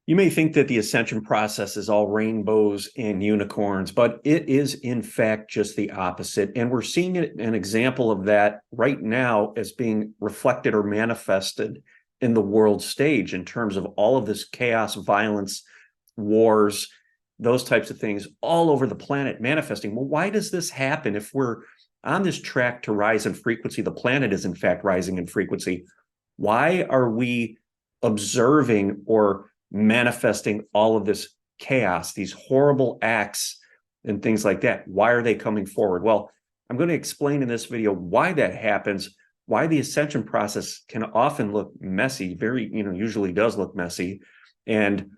You may think that the ascension process is all rainbows and unicorns, but it is in fact just the opposite. And we're seeing an example of that right now as being reflected or manifested in the world stage in terms of all of this chaos, violence, wars, those types of things all over the planet manifesting. Well, why does this happen if we're on this track to rise in frequency? The planet is in fact rising in frequency. Why are we observing or manifesting all of this chaos, these horrible acts and things like that? Why are they coming forward? Well, I'm going to explain in this video why that happens, why the ascension process can often look messy, usually does look messy, and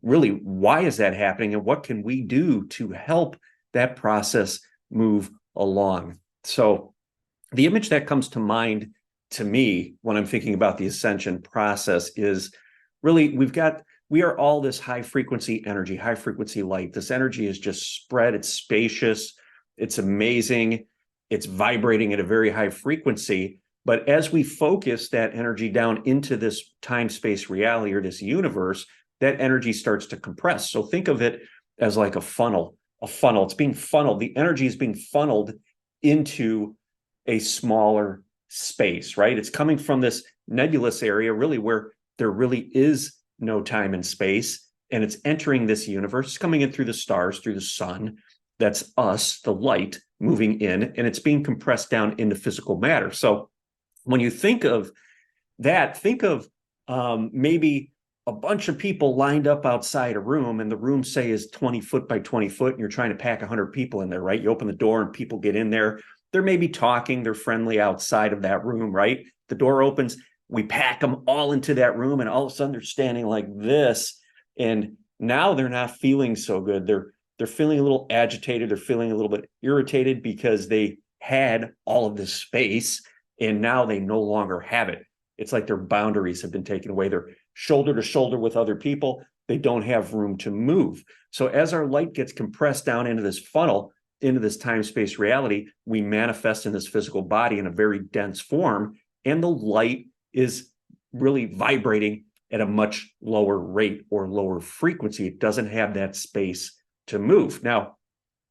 really why is that happening and what can we do to help that process move along. So the image that comes to mind to me when I'm thinking about the ascension process is really we are all this high frequency energy, high frequency light. This energy is just spread, it's spacious, it's amazing, it's vibrating at a very high frequency. But as we focus that energy down into this time-space reality or this universe, that energy starts to compress. So think of it as like a funnel. It's being funneled. The energy is being funneled into a smaller space, right? It's coming from this nebulous area, really, where there really is no time and space, and it's entering this universe. It's coming in through the stars, through the sun. That's us, the light, moving in, and it's being compressed down into physical matter. So when you think of that, think of maybe a bunch of people lined up outside a room, and the room, say, is 20 foot by 20 foot, and you're trying to pack 100 people in there, right? You open the door and people get in there. They're maybe talking, they're friendly outside of that room, right? The door opens, we pack them all into that room, and all of a sudden they're standing like this, and now they're not feeling so good. They're feeling a little agitated, they're feeling a little bit irritated because they had all of this space, and now they no longer have it. It's like their boundaries have been taken away. They're shoulder to shoulder with other people. They don't have room to move. So as our light gets compressed down into this funnel, into this time-space reality, we manifest in this physical body in a very dense form, and the light is really vibrating at a much lower rate or lower frequency. It doesn't have that space to move. Now,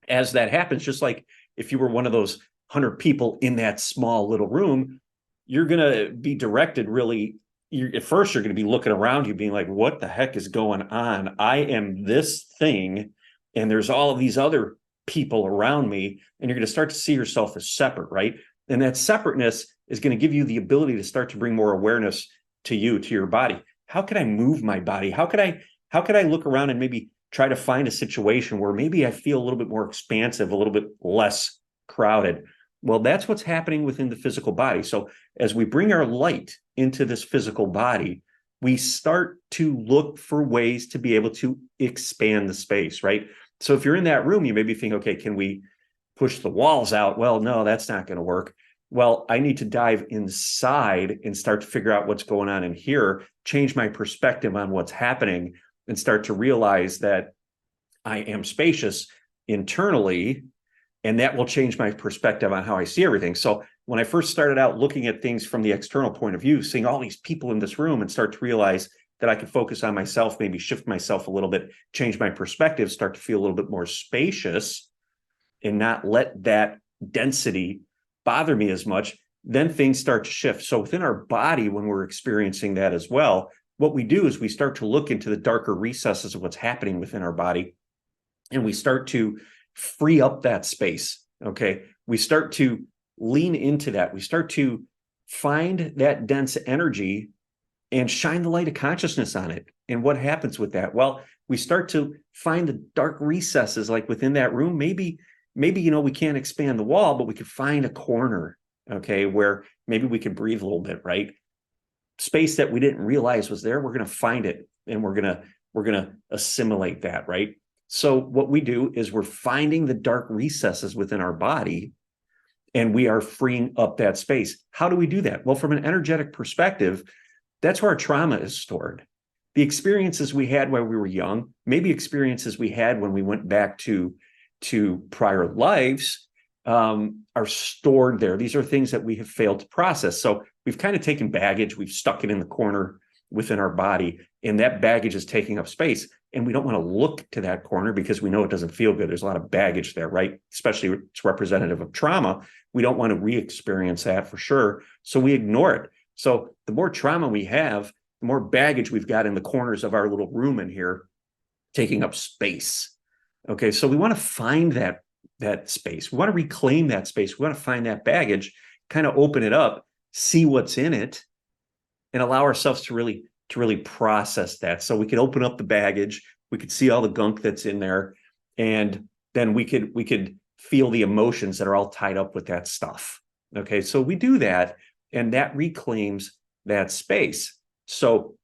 as that happens, just like if you were one of those 100 people in that small little room, you're going to be directed really, at first you're going to be looking around you being like, what the heck is going on? I am this thing, and there's all of these other people around me, and you're going to start to see yourself as separate, right? And that separateness is going to give you the ability to start to bring more awareness to you, to your body. How can I move my body? How could I look around and maybe try to find a situation where maybe I feel a little bit more expansive, a little bit less crowded? Well, that's what's happening within the physical body. So as we bring our light into this physical body, we start to look for ways to be able to expand the space, right? So if you're in that room, you may be thinking, okay, can we push the walls out? Well, no, that's not going to work. Well, I need to dive inside and start to figure out what's going on in here, change my perspective on what's happening, and start to realize that I am spacious internally, and that will change my perspective on how I see everything. So when I first started out looking at things from the external point of view, seeing all these people in this room and start to realize that I could focus on myself, maybe shift myself a little bit, change my perspective, start to feel a little bit more spacious and not let that density bother me as much, then things start to shift. So within our body, when we're experiencing that as well, what we do is we start to look into the darker recesses of what's happening within our body, and we start to free up that space, okay? We start to lean into that. We start to find that dense energy and shine the light of consciousness on it. And what happens with that? Well, we start to find the dark recesses, like within that room. Maybe, we can't expand the wall, but we could find a corner, okay, where maybe we could breathe a little bit, right? Space that we didn't realize was there, we're going to find it, and we're going to assimilate that, right? So what we do is we're finding the dark recesses within our body, and we are freeing up that space. How do we do that? Well, from an energetic perspective, that's where our trauma is stored. The experiences we had when we were young, maybe experiences we had when we went back to prior lives, are stored there. These are things that we have failed to process. So we've kind of taken baggage, we've stuck it in the corner within our body, and that baggage is taking up space. And we don't want to look to that corner because we know it doesn't feel good. There's a lot of baggage there, right? Especially it's representative of trauma. We don't want to re-experience that for sure. So we ignore it. So the more trauma we have, the more baggage we've got in the corners of our little room in here, taking up space. Okay, so we want to find that space. We want to reclaim that space. We want to find that baggage, kind of open it up, see what's in it, and allow ourselves to really process that. So we could open up the baggage, we could see all the gunk that's in there, and then we could feel the emotions that are all tied up with that stuff. Okay, so we do that, and that reclaims that space. So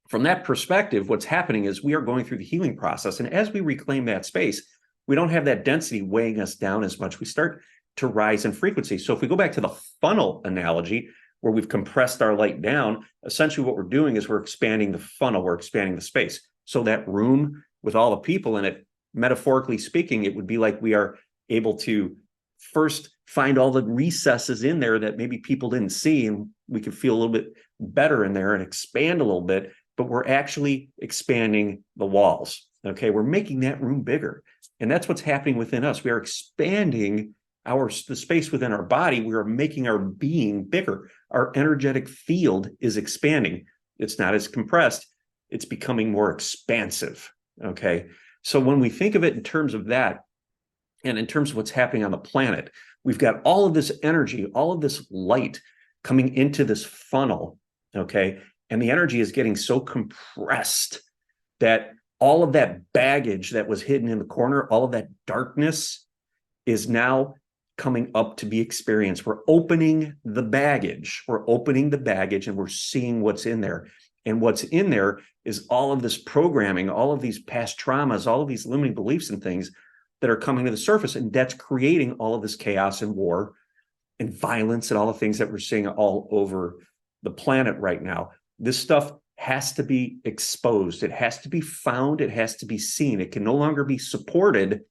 from that perspective, what's happening is we are going through the healing process, and as we reclaim that space, we don't have that density weighing us down as much. We start to rise in frequency. So if we go back to the funnel analogy, where we've compressed our light down, essentially what we're doing is we're expanding the funnel, we're expanding the space. So that room with all the people in it, metaphorically speaking, it would be like we are able to first find all the recesses in there that maybe people didn't see, and we could feel a little bit better in there and expand a little bit, but we're actually expanding the walls. Okay, we're making that room bigger. And that's what's happening within us. We are expanding the space within our body. We are making our being bigger. Our energetic field is expanding. It's not as compressed. It's becoming more expansive. Okay. So when we think of it in terms of that, and in terms of what's happening on the planet, we've got all of this energy, all of this light coming into this funnel. Okay. And the energy is getting so compressed that all of that baggage that was hidden in the corner, all of that darkness is now coming up to be experienced. We're opening the baggage. We're opening the baggage and we're seeing what's in there. And what's in there is all of this programming, all of these past traumas, all of these limiting beliefs and things that are coming to the surface. And that's creating all of this chaos and war and violence and all the things that we're seeing all over the planet right now. This stuff has to be exposed. It has to be found. It has to be seen. It can no longer be supported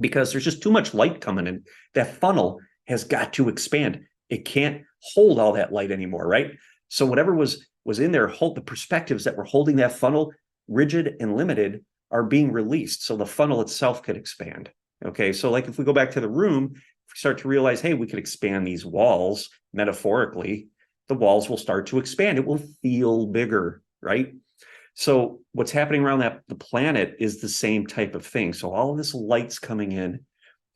because there's just too much light coming in. That funnel has got to expand. It can't hold all that light anymore, right? So whatever was in there, the perspectives that were holding that funnel rigid and limited are being released. So the funnel itself could expand. Okay, so like if we go back to the room, if we start to realize, hey, we could expand these walls metaphorically, the walls will start to expand. It will feel bigger, right? So what's happening around the planet is the same type of thing. So all of this light's coming in,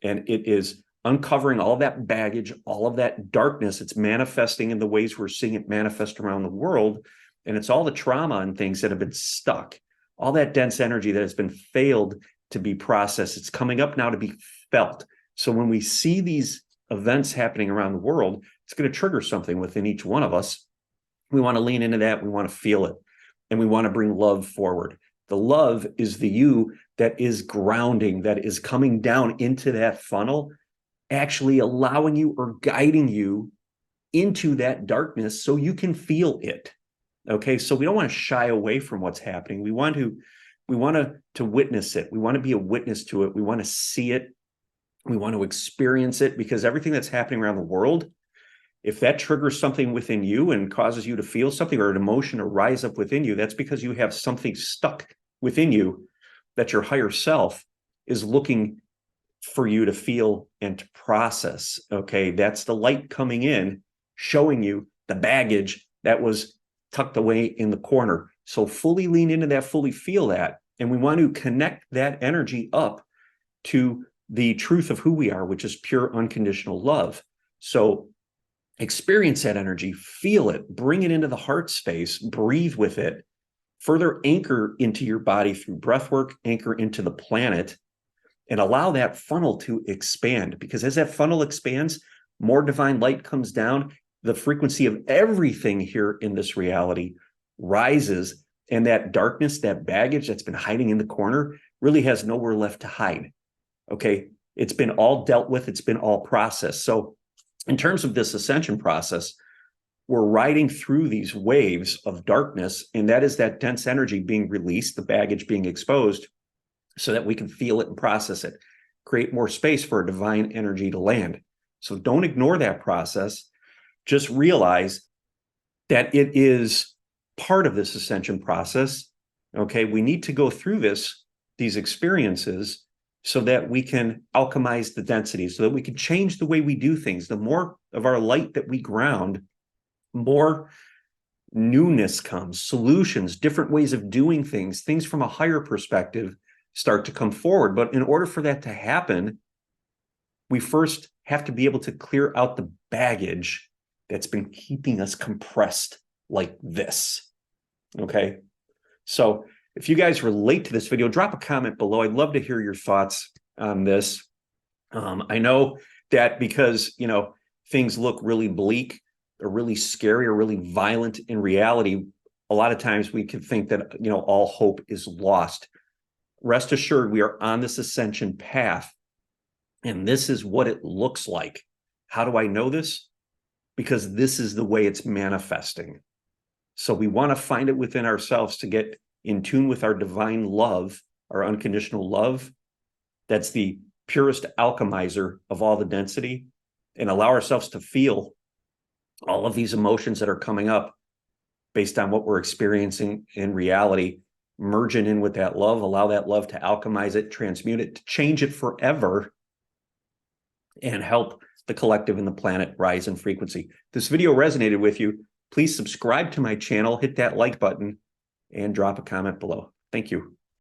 and it is uncovering all of that baggage, all of that darkness. It's manifesting in the ways we're seeing it manifest around the world. And it's all the trauma and things that have been stuck, all that dense energy that has been failed to be processed. It's coming up now to be felt. So when we see these events happening around the world, it's going to trigger something within each one of us. We want to lean into that. We want to feel it. And we want to bring love forward. The love is the you that is grounding, that is coming down into that funnel, actually allowing you or guiding you into that darkness so you can feel it. Okay, so we don't want to shy away from what's happening. We want to witness it. We want to be a witness to it. We want to see it. We want to experience it, because everything that's happening around the world, if that triggers something within you and causes you to feel something or an emotion to rise up within you, that's because you have something stuck within you that your higher self is looking for you to feel and to process. Okay, that's the light coming in, showing you the baggage that was tucked away in the corner. So fully lean into that, fully feel that. And we want to connect that energy up to the truth of who we are, which is pure unconditional love. So experience that energy, feel it, bring it into the heart space, breathe with it, further anchor into your body through breath work, anchor into the planet, and allow that funnel to expand. Because as that funnel expands, more divine light comes down, the frequency of everything here in this reality rises, and that darkness, that baggage that's been hiding in the corner really has nowhere left to hide. Okay, it's been all dealt with, it's been all processed. So in terms of this ascension process, we're riding through these waves of darkness, and that is that dense energy being released, the baggage being exposed, so that we can feel it and process it, create more space for a divine energy to land. So don't ignore that process. Just realize that it is part of this ascension process. Okay, we need to go through these experiences so that we can alchemize the density, so that we can change the way we do things. The more of our light that we ground, more newness comes, solutions, different ways of doing things from a higher perspective start to come forward. But in order for that to happen, we first have to be able to clear out the baggage that's been keeping us compressed like this. Okay. So if you guys relate to this video, drop a comment below. I'd love to hear your thoughts on this. I know that because, things look really bleak or really scary or really violent in reality, a lot of times we can think that, all hope is lost. Rest assured, we are on this ascension path, and this is what it looks like. How do I know this? Because this is the way it's manifesting. So we want to find it within ourselves to get in tune with our divine love, our unconditional love. That's the purest alchemizer of all the density, and allow ourselves to feel all of these emotions that are coming up based on what we're experiencing in reality, merge it in with that love, allow that love to alchemize it, transmute it, to change it forever, and help the collective and the planet rise in frequency. If this video resonated with you, please subscribe to my channel, hit that like button, and drop a comment below. Thank you.